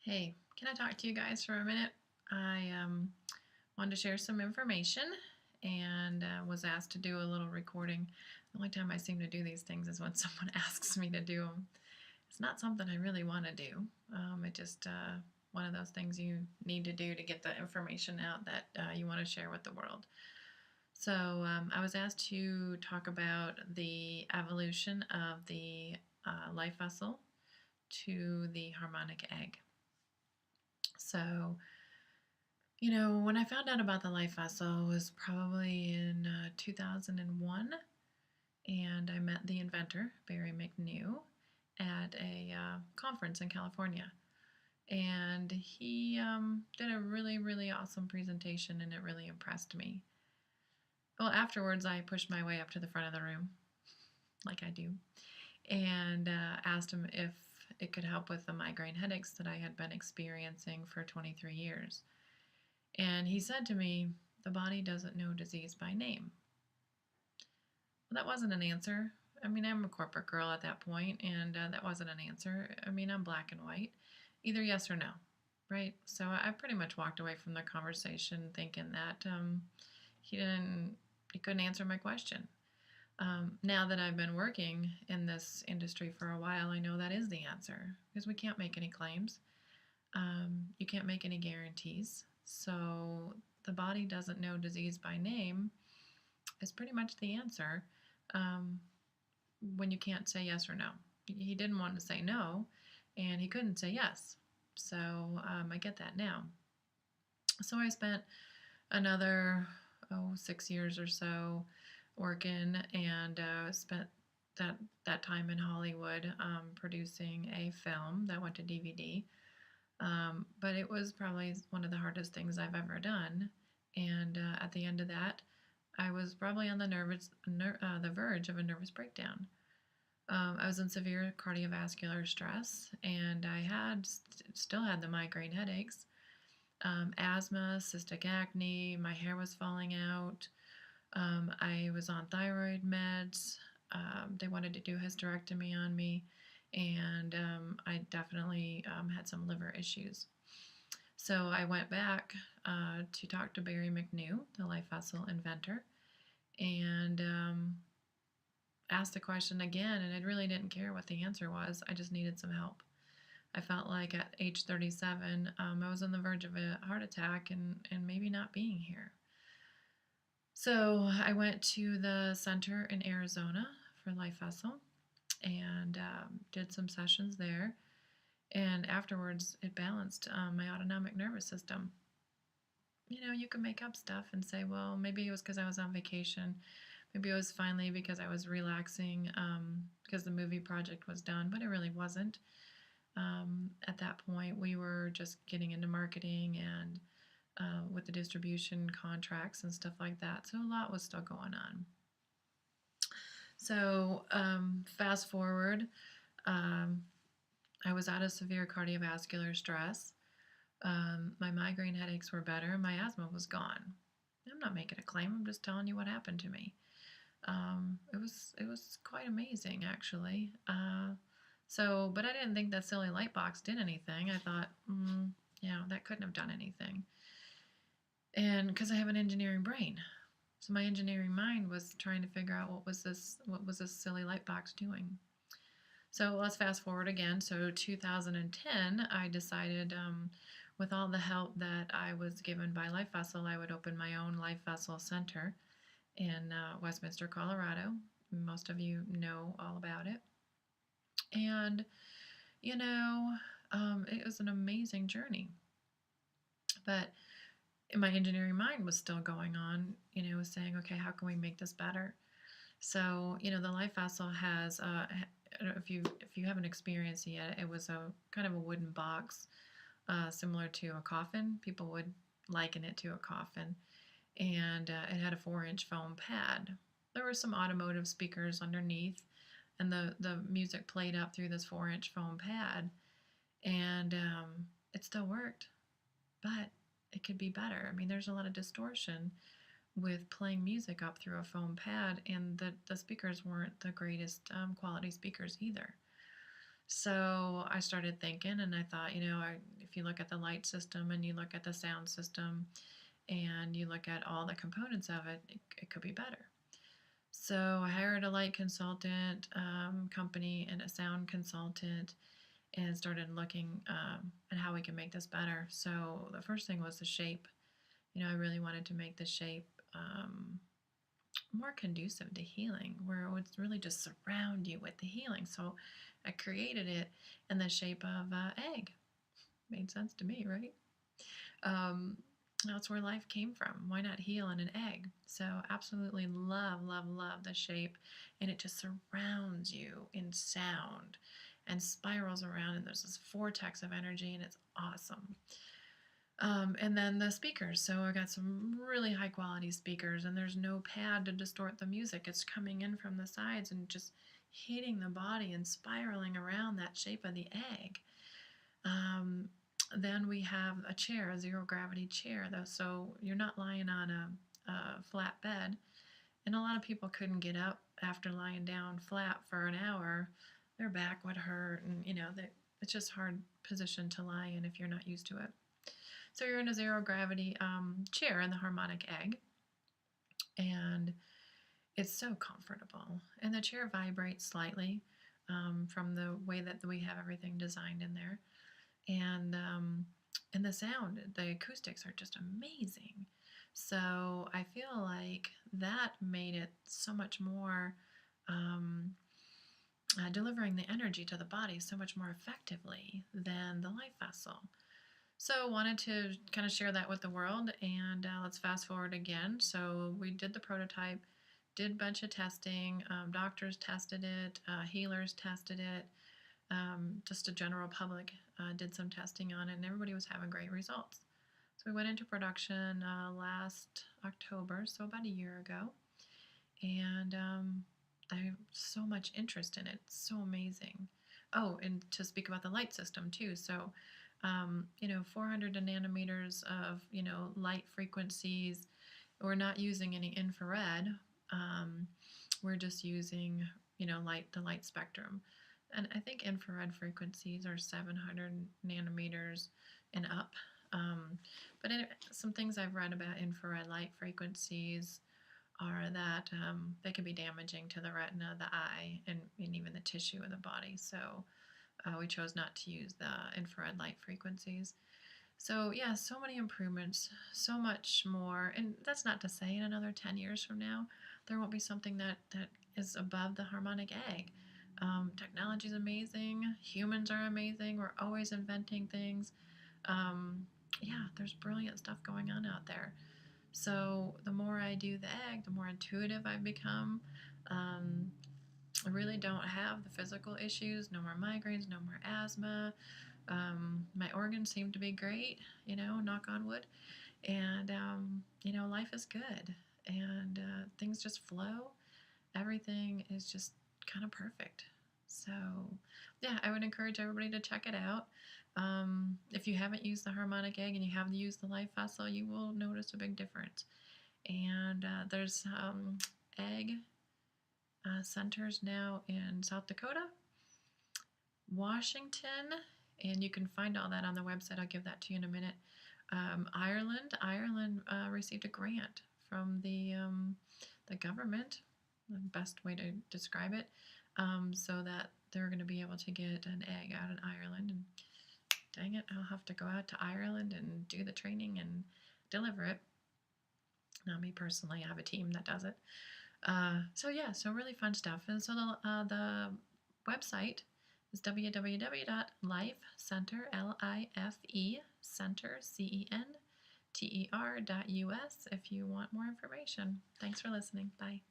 Hey, can I talk to you guys for a minute? I wanted to share some information and was asked to do a little recording. The only time I seem to do these things is when someone asks me to do them. It's not something I really want to do. It just one of those things you need to do to get the information out that you want to share with the world. So I was asked to talk about the evolution of the life vessel to the harmonic egg. So, when I found out about the life vessel was probably in 2001, and I met the inventor, Barry McNew, at a conference in California. And he did a really, really awesome presentation, and it really impressed me. Well, afterwards, I pushed my way up to the front of the room, like I do, and asked him if it could help with the migraine headaches that I had been experiencing for 23 years. And he said to me, "The body doesn't know disease by name." Well, that wasn't an answer. I mean, I'm a corporate girl at that point, and that wasn't an answer. I mean, I'm black and white. Either yes or no, right? So I pretty much walked away from the conversation thinking that he couldn't answer my question. Now that I've been working in this industry for a while, I know that is the answer because we can't make any claims. You can't make any guarantees. So the body doesn't know disease by name is pretty much the answer when you can't say yes or no. He didn't want to say no, and he couldn't say yes. So I get that now. So I spent another 6 years or so working, and spent that time in Hollywood producing a film that went to DVD. But it was probably one of the hardest things I've ever done. And at the end of that, I was probably on the verge of a nervous breakdown. I was in severe cardiovascular stress, and I still had the migraine headaches, asthma, cystic acne. My hair was falling out. I was on thyroid meds. They wanted to do hysterectomy on me, and I definitely had some liver issues. So I went back to talk to Barry McNew, the life vessel inventor, and asked the question again, and I really didn't care what the answer was. I just needed some help. I felt like at age 37, I was on the verge of a heart attack and maybe not being here. So I went to the center in Arizona for Life Vessel and did some sessions there. And afterwards, it balanced my autonomic nervous system. You can make up stuff and say, well, maybe it was because I was on vacation. Maybe it was finally because I was relaxing because the movie project was done, but it really wasn't. At that point, we were just getting into marketing and with the distribution contracts and stuff like that. So a lot was still going on. So fast forward, I was out of severe cardiovascular stress. My migraine headaches were better, and my asthma was gone. I'm not making a claim. I'm just telling you what happened to me. It was quite amazing, actually. But I didn't think that silly light box did anything. I thought, that couldn't have done anything. And because I have an engineering brain, so my engineering mind was trying to figure out what was this silly light box doing. So let's fast forward again. So 2010, I decided, with all the help that I was given by Life Vessel, I would open my own Life Vessel Center in Westminster, Colorado. Most of you know all about it. And, it was an amazing journey. But my engineering mind was still going on, was saying, okay, how can we make this better? So, the Life Vessel has, if you haven't experienced it yet, it was a kind of a wooden box, similar to a coffin. People would liken it to a coffin. And it had a 4-inch foam pad. There were some automotive speakers underneath, and the music played up through this 4-inch foam pad. And it still worked, but it could be better. I mean, there's a lot of distortion with playing music up through a foam pad, and the speakers weren't the greatest quality speakers either. So I started thinking, and I thought, if you look at the light system and you look at the sound system and you look at all the components of it, it could be better. So I hired a light consultant company and a sound consultant and started looking at how we can make this better. So the first thing was the shape. I really wanted to make the shape more conducive to healing, where it would really just surround you with the healing. So I created it in the shape of an egg. Made sense to me, right? Um, that's where life came from. Why not heal in an egg? So absolutely love, love, love the shape, and it just surrounds you in sound and spirals around, and there's this vortex of energy, and it's awesome. And then the speakers. So I got some really high quality speakers, and there's no pad to distort the music. It's coming in from the sides and just hitting the body and spiraling around that shape of the egg. Um, then we have a chair, a zero gravity chair, though, so you're not lying on a flat bed. And a lot of people couldn't get up after lying down flat for an hour. Their back would hurt, and it's just hard position to lie in if you're not used to it. So you're in a zero gravity chair in the Harmonic Egg, and it's so comfortable. And the chair vibrates slightly from the way that we have everything designed in there. And the sound, the acoustics are just amazing. So I feel like that made it so much more delivering the energy to the body so much more effectively than the life vessel. So wanted to kind of share that with the world, and let's fast forward again. So we did the prototype, did a bunch of testing. Doctors tested it, healers tested it, just a general public did some testing on it, and everybody was having great results. So we went into production last October, so about a year ago, and I have so much interest in it. It's so amazing. Oh, and to speak about the light system too. So 400 nanometers of, light frequencies. We're not using any infrared. We're just using, the light spectrum. And I think infrared frequencies are 700 nanometers and up. But some things I've read about infrared light frequencies are that they can be damaging to the retina, the eye, and even the tissue of the body. So we chose not to use the infrared light frequencies. So yeah, so many improvements, so much more. And that's not to say in another 10 years from now, there won't be something that is above the Harmonic Egg. Technology is amazing. Humans are amazing. We're always inventing things. Yeah, there's brilliant stuff going on out there. So the more I do the egg, the more intuitive I've become. I really don't have the physical issues, no more migraines, no more asthma. My organs seem to be great, knock on wood. And, life is good. And things just flow. Everything is just kind of perfect. So, yeah, I would encourage everybody to check it out. If you haven't used the Harmonic Egg and you have used the Life Vessel, you will notice a big difference. And there's egg centers now in South Dakota, Washington, and you can find all that on the website. I'll give that to you in a minute. Ireland received a grant from the government, the best way to describe it, so that they're going to be able to get an egg out in Ireland. And dang it, I'll have to go out to Ireland and do the training and deliver it. Not me personally, I have a team that does it. So really fun stuff. And so the website is www.lifecenter, L-I-F-E, center, C-E-N-T-E-R.us if you want more information. Thanks for listening. Bye.